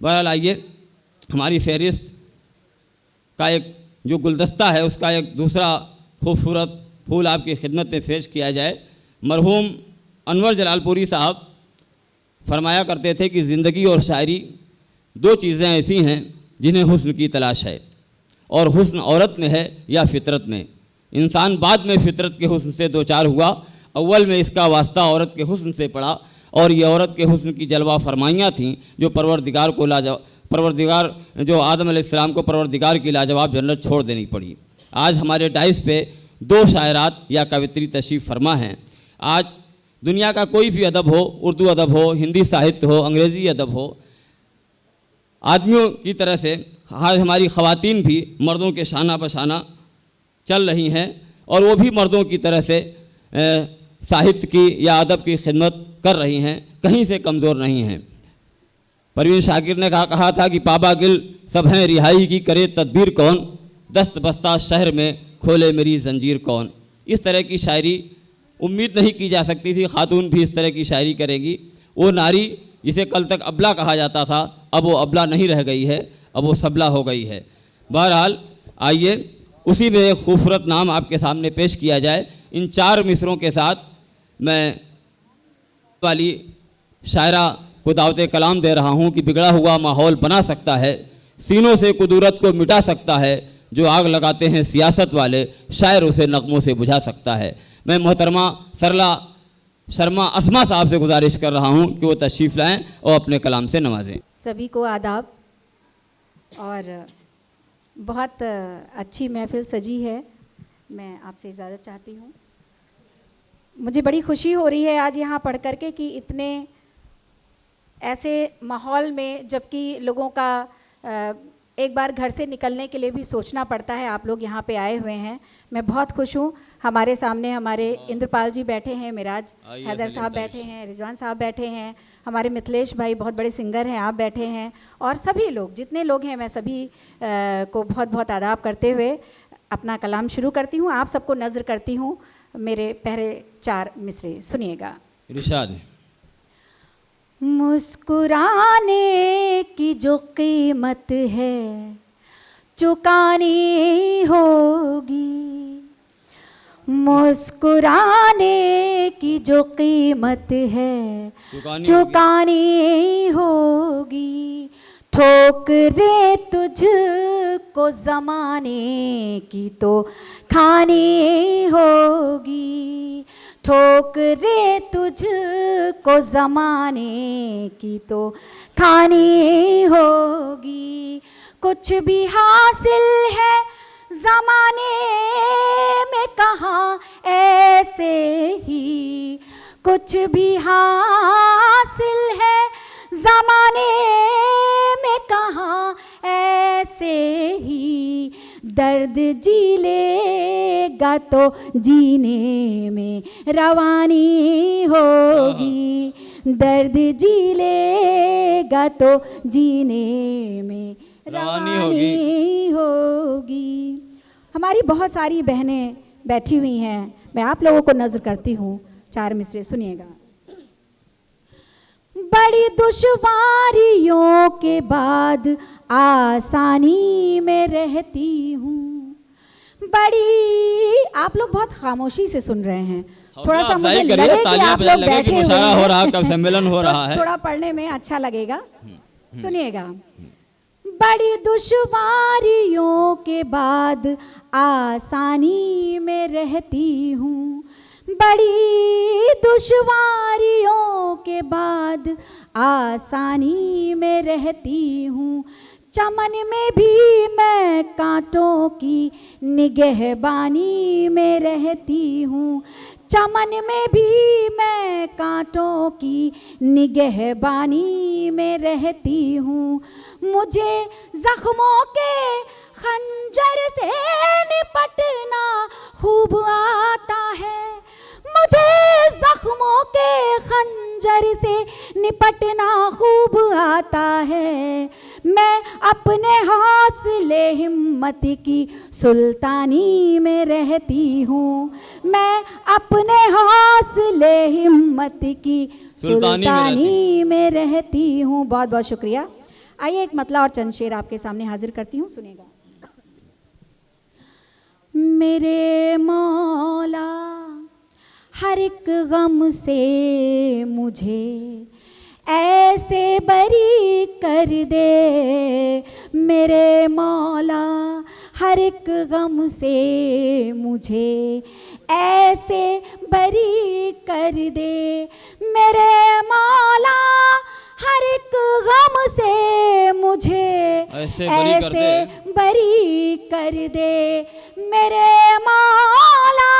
बहरहाल आइए हमारी फहरिस्त का एक जो गुलदस्ता है उसका एक दूसरा खूबसूरत फूल आपकी खिदमत में पेश किया जाए। मरहूम अनवर जलालपुरी साहब फरमाया करते थे कि ज़िंदगी और शायरी दो चीज़ें ऐसी हैं जिन्हें हुस्न की तलाश है, और हुस्न औरत में है या फितरत में। इंसान बाद में फितरत के हुस्न से दो चार हुआ, अव्वल में इसका वास्ता औरत के हुस्न से पड़ा, और ये औरत के हुस्न की जलवा फरमाइयाँ थीं जो परवरदिगार जो आदम अलैहिस्सलाम को परवरदिगार की लाजवाब जन्नत छोड़ देनी पड़ी। आज हमारे डाइस पे दो शायरात या कवित्री तशरीफ़ फरमा हैं। आज दुनिया का कोई भी अदब हो, उर्दू अदब हो, हिंदी साहित्य हो, अंग्रेज़ी अदब हो, आदमियों की तरह से आज हमारी ख़वातीन भी मर्दों के शाना बशाना चल रही हैं, और वो भी मर्दों की तरह से साहित्य की या अदब की खिदमत कर रही हैं, कहीं से कमज़ोर नहीं हैं। परवीन शाकिर ने कहा था कि पाबा गिल सब हैं रिहाई की करे तदबीर कौन, दस्त बस्ता शहर में खोले मेरी जंजीर कौन। इस तरह की शायरी उम्मीद नहीं की जा सकती थी खातून भी इस तरह की शायरी करेगी। वो नारी जिसे कल तक अबला कहा जाता था, अब वो अबला नहीं रह गई है, अब वो सबला हो गई है। बहरहाल आइए उसी में एक खूबसूरत नाम आपके सामने पेश किया जाए। इन चार मिसरों के साथ मैं वाली शायरा को दावत कलाम दे रहा हूँ कि बिगड़ा हुआ माहौल बना सकता है, सीनों से कुदरत को मिटा सकता है, जो आग लगाते हैं सियासत वाले शायर उसे नगमों से बुझा सकता है। मैं मोहतरमा सरला शर्मा अस्मा साहब से गुजारिश कर रहा हूँ कि वो तशरीफ़ लाएँ और अपने कलाम से नवाजें। सभी को आदाब, और बहुत अच्छी महफिल सजी है। मैं आपसे इजाज़त चाहती हूँ। मुझे बड़ी खुशी हो रही है आज यहाँ पढ़ कर के कि इतने ऐसे माहौल में, जबकि लोगों का एक बार घर से निकलने के लिए भी सोचना पड़ता है, आप लोग यहाँ पे आए हुए हैं। मैं बहुत खुश हूँ। हमारे सामने हमारे इंद्रपाल जी बैठे हैं, मिराज हैदर साहब बैठे हैं, रिजवान साहब बैठे हैं, हमारे मिथिलेश भाई बहुत बड़े सिंगर हैं, आप बैठे हैं, और सभी लोग जितने लोग हैं, मैं सभी को बहुत बहुत आदाब करते हुए अपना कलाम शुरू करती हूँ। आप सबको नज़र करती हूँ। मेरे पहले चार मिसरे सुनिएगा। इरशाद। मुस्कुराने की जो कीमत है चुकानी होगी, मुस्कुराने की जो कीमत है चुकानी होगी। ठोकरे तुझको ज़माने की तो खानी होगी, ठोकरे तुझको ज़माने की तो खानी होगी। कुछ भी हासिल है ज़माने में कहाँ ऐसे ही, कुछ भी हासिल है ज़माने में कहाँ ऐसे ही। दर्द जी लेगा तो जीने में रवानी होगी, दर्द जी लेगा तो जीने में रवानी होगी। हमारी बहुत सारी बहनें बैठी हुई हैं, मैं आप लोगों को नज़र करती हूँ। चार मिसरे सुनिएगा। बड़ी दुश्वारियों के बाद आसानी में रहती हूँ, बड़ी, आप लोग बहुत खामोशी से सुन रहे हैं, थोड़ा सा मुझे लगे कि आप लोग बैठे हुए हैं, हो रहा, कब सम्मेलन हो रहा है, थोड़ा पढ़ने में अच्छा लगेगा। सुनिएगा। बड़ी दुश्वारियों के बाद आसानी में रहती हूँ, बड़ी दुश्वारियों के बाद आसानी में रहती हूँ। चमन में भी मैं कांटों की निगहबानी में रहती हूँ, चमन में भी मैं कांटों की निगहबानी में रहती हूँ। मुझे जख्मों के खंजर से निपटना खूब आता है, मुझे जख्मों के खंजर से निपटना खूब आता है। मैं अपने हौसले हिम्मत की सुल्तानी में रहती हूँ, मैं अपने हौसले हिम्मत की सुल्तानी में रहती हूँ। बहुत बहुत शुक्रिया। आइए एक मतला और चंद शेर आपके सामने हाजिर करती हूँ, सुनिएगा। मेरे मौला हर एक गम से मुझे ऐसे बरी कर दे, मेरे मौला हर एक गम से मुझे ऐसे बरी कर दे, मेरे मौला हर एक गम से मुझे ऐसे बरी कर दे, मेरे मौला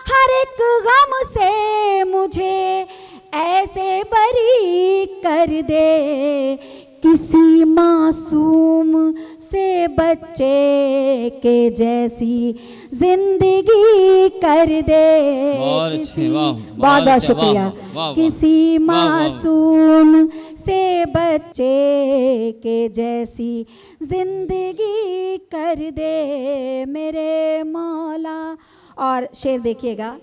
हर एक गम से मुझे ऐसे बरी कर दे, किसी मासूम से बच्चे के जैसी जिंदगी कर दे, बहुत बहुत शुक्रिया। किसी मासूम से बच्चे के जैसी जिंदगी कर दे, मेरे मौला। और शेर देखिएगा।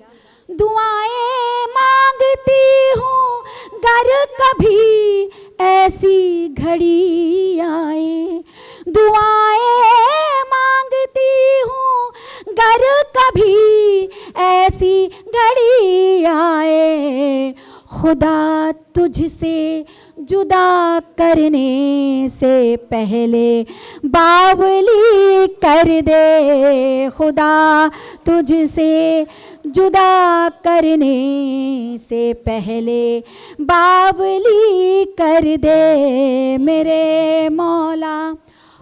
दुआएं मांगती हूँ गर कभी ऐसी घड़ी आए, दुआएं मांगती हूँ गर कभी ऐसी घड़ी आए, खुदा तुझसे जुदा करने से पहले बावली कर दे, खुदा तुझसे जुदा करने से पहले बावली कर दे, मेरे मौला।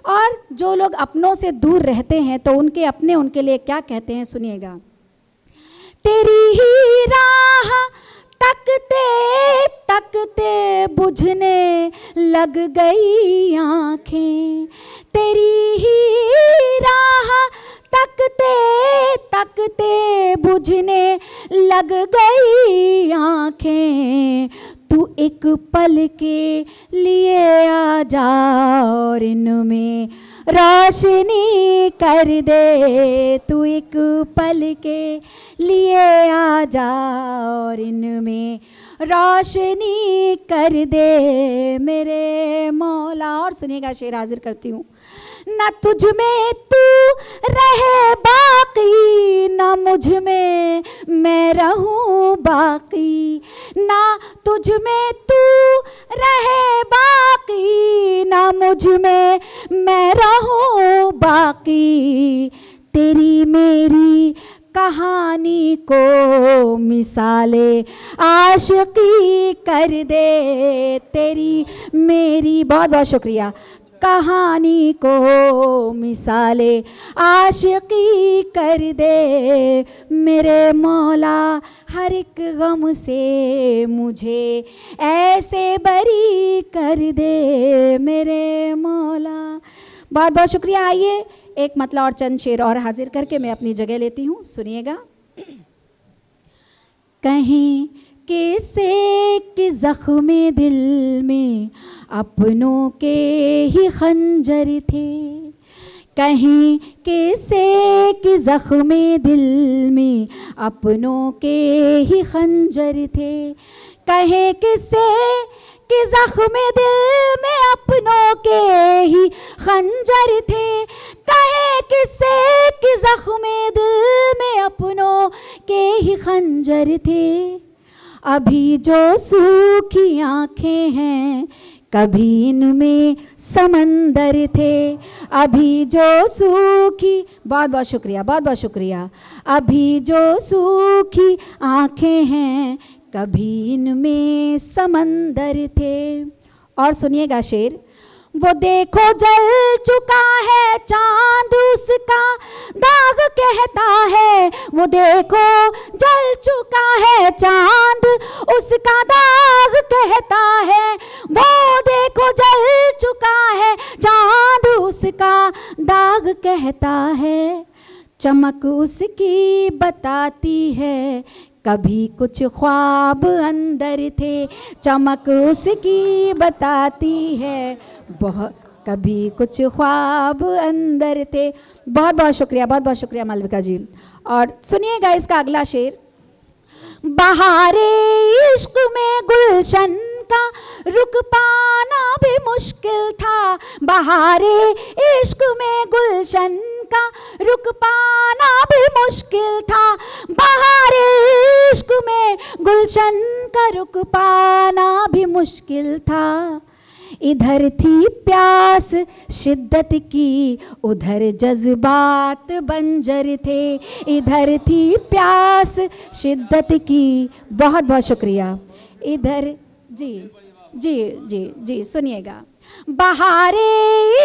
और जो लोग अपनों से दूर रहते हैं तो उनके अपने उनके लिए क्या कहते हैं, सुनिएगा। तेरी ही राह तकते तकते बुझने लग गई आँखें, तेरी ही राह तकते तकते बुझने लग गई आँखें, तू एक पल के लिए आ जा और इनमें रोशनी कर दे, तू एक पल के लिए आ जा और इनमें रोशनी कर दे, मेरे मौला। और सुनिएगा, शेर हाजिर करती हूँ। न तुझ में तू रहे बाकी, न मुझ में मैं रहूं बाकी, ना तुझ में तू रहे बाकी, ना मुझ में मैं रहूं बाकी, तेरी मेरी कहानी को मिसाले आशिकी कर दे, तेरी मेरी, बहुत बहुत शुक्रिया, कहानी को मिसाले आशिकी कर दे, मेरे मौला हर एक गम से मुझे ऐसे बरी कर दे, मेरे मौला। बहुत बहुत शुक्रिया। आइए एक मतला और चंद शेर और हाजिर करके मैं अपनी जगह लेती हूँ, सुनिएगा। कहीं किसे कि ज़ख्मे दिल में अपनों के ही खंजर थे, कहीं किसे कि ज़ख्मे दिल में अपनों के ही खंजर थे, कहे किसे कि ज़ख्मे दिल में अपनों के ही खंजर थे, कहे किसे कि ज़ख्मे दिल में अपनों के ही खंजर थे, अभी जो सूखी आँखें हैं कभी इनमें समंदर थे, अभी जो सूखी, बहुत बहुत शुक्रिया, बहुत बहुत शुक्रिया, अभी जो सूखी आँखें हैं कभी इनमें समंदर थे। और सुनिएगा शेर। वो देखो जल चुका है चांद उसका दाग कहता है, वो देखो जल चुका है चांद उसका दाग कहता है, वो देखो जल चुका है चांद उसका दाग कहता है, चमक उसकी बताती है कभी कुछ ख्वाब अंदर थे, चमक उसकी बताती है बहुत कभी कुछ ख्वाब अंदर थे। बहुत बहुत शुक्रिया, बहुत बहुत शुक्रिया मालविका जी। और सुनिएगा इसका अगला शेर। बहारे इश्क में गुलशन का रुक पाना भी मुश्किल था, बहारे इश्क में गुलशन का रुक पाना भी मुश्किल था, बहारे इश्क में गुलशन का रुक पाना भी मुश्किल था। इधर थी प्यास शिद्दत की, उधर जज्बात बंजर थे, इधर थी प्यास शिद्दत की। बहुत बहुत शुक्रिया। इधर जी जी जी जी सुनिएगा। बहारे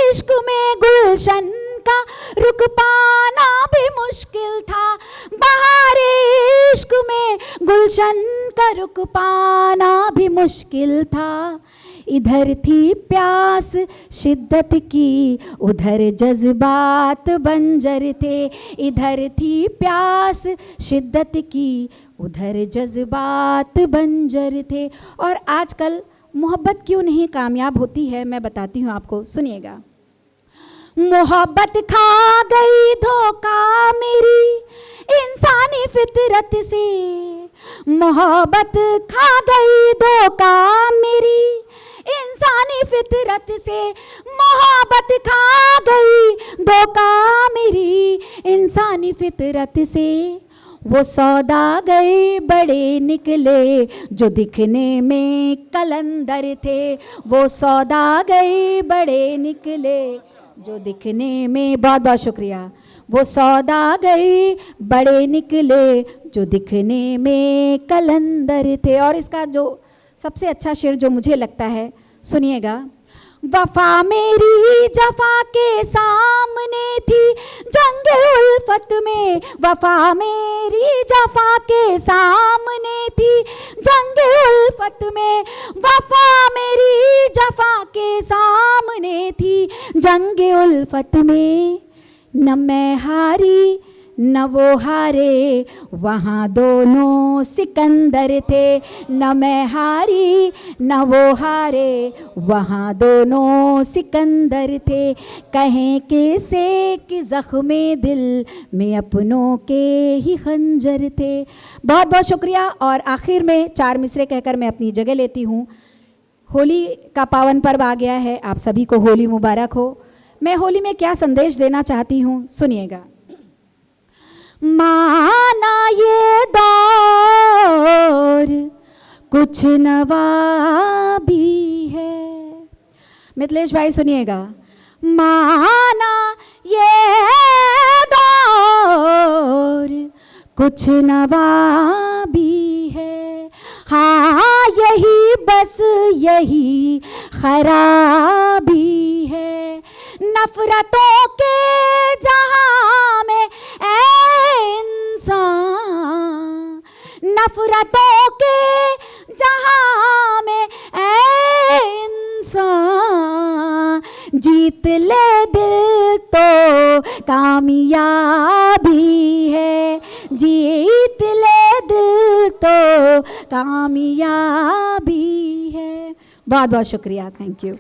इश्क में गुलशन का रुक पाना भी मुश्किल था, बहारे इश्क में गुलशन का रुक पाना भी मुश्किल था। इधर थी प्यास शिद्दत की, उधर जज्बात बंजर थे, इधर थी प्यास शिद्दत की, उधर जज्बात बंजर थे। और आजकल मोहब्बत क्यों नहीं कामयाब होती है, मैं बताती हूँ आपको, सुनिएगा। मोहब्बत खा गई धोखा मेरी इंसानी फितरत से, मोहब्बत खा गई धोखा मेरी इंसानी फितरत से, मोहब्बत खा गई धोखा मेरी इंसानी फितरत से। वो सौदागर बड़े निकले जो दिखने में कलंदर थे, वो सौदागर बड़े निकले जो दिखने में, बहुत बहुत शुक्रिया, वो सौदागर बड़े निकले जो दिखने में कलंदर थे। और इसका जो सबसे अच्छा शेर जो मुझे लगता है, सुनिएगा। वफा मेरी जफा के सामने थी जंग उल्फत में, वफा मेरी जफा के सामने थी जंग उल्फत में, वफा मेरी जफा के सामने थी जंग उल्फत में। न मैं हारी न वो हारे, वहाँ दोनों सिकंदर थे, न मैं हारी न वो हारे, वहाँ दोनों सिकंदर थे। कहें किसे कि ज़ख्मे दिल में अपनों के ही खंजर थे। बहुत बहुत शुक्रिया। और आखिर में 4 मिसरे कहकर मैं अपनी जगह लेती हूँ। होली का पावन पर्व आ गया है, आप सभी को होली मुबारक हो। मैं होली में क्या संदेश देना चाहती हूँ, सुनिएगा। माना ये दौर कुछ नवा भी है, मिथिलेश भाई सुनिएगा। माना ये दौर कुछ नवा भी है, हाँ यही बस यही खराबी है। नफरतों के जहां में इंसान, नफरतों के जहां में इंसान, जीत ले दिल तो कामयाबी है, जीत ले दिल तो कामयाबी है। बहुत बहुत शुक्रिया, थैंक यू।